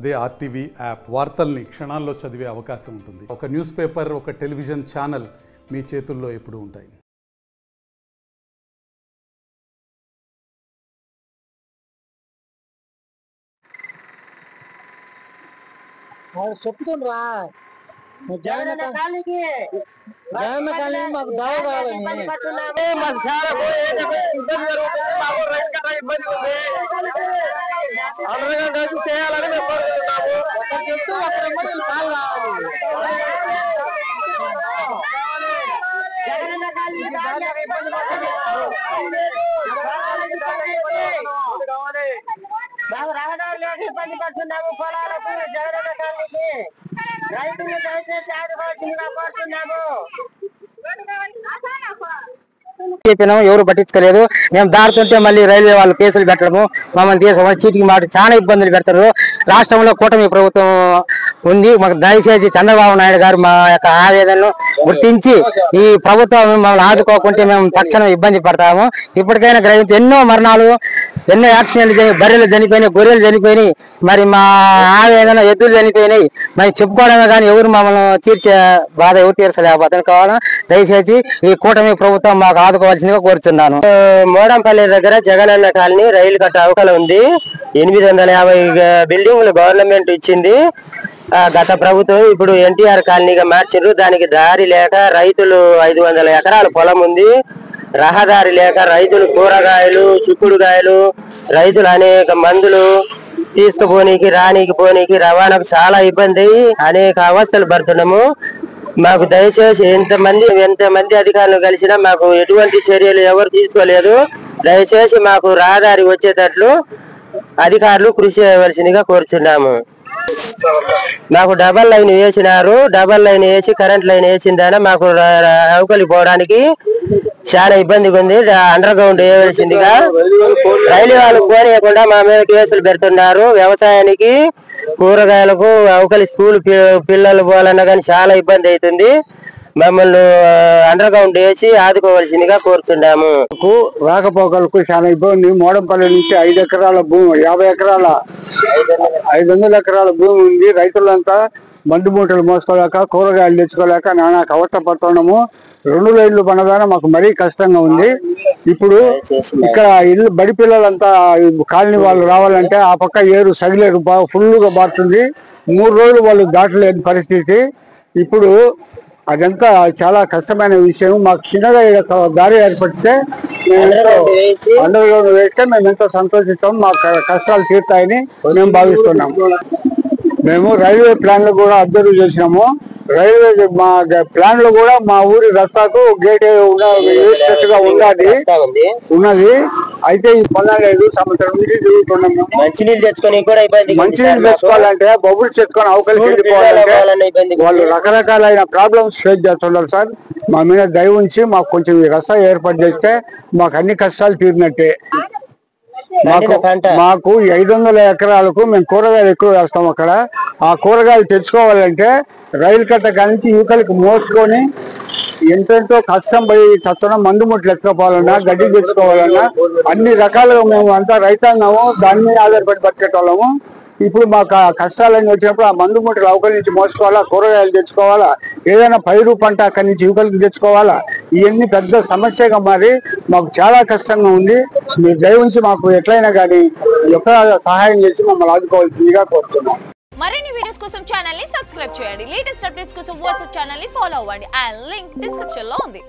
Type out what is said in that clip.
అదే RTV app వార్తల్ని క్షణాల్లో చదివే అవకాశం ఉంటుంది. ఒక న్యూస్ పేపర్, ఒక టెలివిజన్ ఛానల్ మీ చేతుల్లో ఎప్పుడూ ఉంటాయి. చెప్తుండ్రా జగన్ కాలికి మాకు దావ కావాలని అందరిగా కలిసి చేయాలని మేము కోరుకుంటున్నాము. చెప్తూ ఒకరి కాలు మాకు రహదారులకు ఇబ్బంది పడుతున్నాము. పొలాలకు జగనన్న కాలనీకి రైతులు దయచేసి ఆదుకోవాల్సిందిగా కోరుతున్నాము. చెప్పినాము, ఎవరు పట్టించుకోలేదు. మేము దాడుతుంటే మళ్ళీ రైల్వే వాళ్ళు కేసులు పెట్టడము, మమ్మల్ని తీసుకోమని చీటికి మాట చాలా ఇబ్బందులు పెడతారు. రాష్ట్రంలో కూటమి ప్రభుత్వం ఉంది. మాకు దయచేసి చంద్రబాబు నాయుడు గారు మా యొక్క ఆవేదనను గుర్తించి ఈ ప్రభుత్వం మమ్మల్ని ఆదుకోకుంటే మేము తక్షణం ఇబ్బంది పడతాము. ఇప్పటికైనా గ్రహించి ఎన్నో మరణాలు, ఎన్నో యాక్సిడెంట్లు బర్రెలు చనిపోయినాయి, గొర్రెలు చనిపోయినాయి, మరి మా ఆవేదన ఎద్దులు చనిపోయినాయి. మరి చెప్పుకోవడమే కానీ ఎవరు మమ్మల్ని తీర్చే బాధ ఎవరు తీర్చలేకపోతాను. కావాలా దయచేసి ఈ కూటమి ప్రభుత్వం మాకు ఆదుకోవాల్సిందిగా కోరుతున్నాను. మోడంపల్లి దగ్గర జగనన్న కాలనీ రైలు కట్ట అవకల ఉంది. 850 బిల్డింగ్లు గవర్నమెంట్ ఇచ్చింది గత ప్రభుత్వం. ఇప్పుడు ఎన్టీఆర్ కాలనీగా మార్చారు. దానికి దారి లేక రైతులు 500 ఎకరాల పొలం ఉంది. రహదారి లేక రైతులు కూరగాయలు, చిక్కుడుగాయలు, రైతులు అనేక మందులు తీసుకుపోనీకి, రానీకి, పోనీకి, రవాణాకు చాలా ఇబ్బంది, అనేక అవస్థలు పడుతున్నాము. మాకు దయచేసి ఎంతమంది అధికారులు కలిసినా మాకు ఎటువంటి చర్యలు ఎవరు తీసుకోలేదు. దయచేసి మాకు రహదారి వచ్చేటట్లు అధికారులు కృషి చేయవలసిందిగా కోరుచున్నాము. మాకు డబల్ లైన్ వేసినారు. డబల్ లైన్ వేసి కరెంట్ లైన్ వేసిందన మాకు అవకలి పోవడానికి చాలా ఇబ్బందిగా ఉంది. అండర్ గ్రౌండ్ వేయవలసిందిగా రైలు వాళ్ళు పోనీయకుండా మా మీద కేసులు పెడుతున్నారు. వ్యవసాయానికి, కూరగాయలకు, అవకలి స్కూల్ పిల్లలు పోవాలన్నా కానీ చాలా ఇబ్బంది అవుతుంది. మమ్మల్ని అండర్ గ్రౌండ్ వేసి ఆదుకోవాల్సిందిగా కోరుతున్నాము. రాకపోకలకు చాలా ఇబ్బంది. మోడంపల్లి నుంచి 5 ఎకరాల భూమి, 50 ఎకరాల 500 ఎకరాల భూమి ఉంది. రైతులంతా మందు మూటలు మోసుకోలేక, కూరగాయలు తెచ్చుకోలేక నానా అవస్థ పడుతున్నాము. 2 లైన్లు పనదాన మాకు మరీ కష్టంగా ఉంది. ఇప్పుడు ఇక్కడ ఇల్లు బడి పిల్లలంతా కాలనీ వాళ్ళు రావాలంటే ఆ పక్క ఏరు సగిలేరు ఫుల్గా బారుతుంది. 3 రోజులు వాళ్ళు దాటలేని పరిస్థితి. ఇప్పుడు అదంతా చాలా కష్టమైన విషయం. మాకు చిన్నగా దారి ఏర్పడితే అండర్ గ్రౌండ్ వేస్తే మేము ఎంతో సంతోషిస్తాం. మా కష్టాలు తీరుతాయని మేము భావిస్తున్నాం. మేము రైల్వే ప్లాన్లు కూడా అబ్జర్వ్ చేసినాము. రైల్వే మా ప్లాన్ లో కూడా మా ఊరి రస్తాకు గేట్ వేసేట్టుగా ఉన్నది. అయితే ఈ పొందలేదు. సంవత్సరం నుంచి తిరుగుతున్నాం. మంచినీళ్ళు తెచ్చుకోవాలంటే బొబ్బులు చెట్టుకొని అవకలికి వెళ్ళిపోవాలంటే వాళ్ళు రకరకాలైన ప్రాబ్లమ్స్ ఫేస్ చేస్తున్నారు. సార్ మా మీద దయ ఉంచి మాకు కొంచెం ఈ రస్తా ఏర్పాటు చేస్తే మాకు అన్ని కష్టాలు తీరినట్టే. మాకు 500 ఎకరాలకు మేము కూరగాయలు ఎక్కువ వేస్తాం. అక్కడ ఆ కూరగాయలు తెచ్చుకోవాలంటే రైలు కట్ట కానీ యువకులకు మోసుకొని ఎంతెంతో కష్టం పోయి చచ్చడం, మందు ముట్లు ఎత్తుకోవాలన్నా, గడ్డి తెచ్చుకోవాలన్నా అన్ని రకాలుగా మేము అంతా రైతాంగము దాని మీద ఆధారపడి బతికేటోళ్ళము. ఇప్పుడు మాకు ఆ కష్టాలన్నీ వచ్చినప్పుడు ఆ మందు ముట్టలు అవకలి నుంచి మోసుకోవాలా, కూరగాయలు తెచ్చుకోవాలా, ఏదైనా పైరు పంట అక్కడి నుంచి యువకులకు తెచ్చుకోవాలా, ఇవన్నీ పెద్ద సమస్యగా మారి మాకు చాలా కష్టంగా ఉంది. మీరు దయ ఉంచి మాకు ఎట్లయినా కానీ సహాయం చేసి మమ్మల్ని ఆదుకోవాల్సిందిగా కోరుతున్నాం. మరిన్ని వీడియోస్ కోసం ఛానల్ ని సబ్స్క్రైబ్ చేయండి. లేటెస్ట్ అప్డేట్స్ కోసం వాట్సాప్ ఛానల్ ని ఫాలో అవ్వండి. ఆ లింక్ డిస్క్రిప్షన్ లో ఉంది.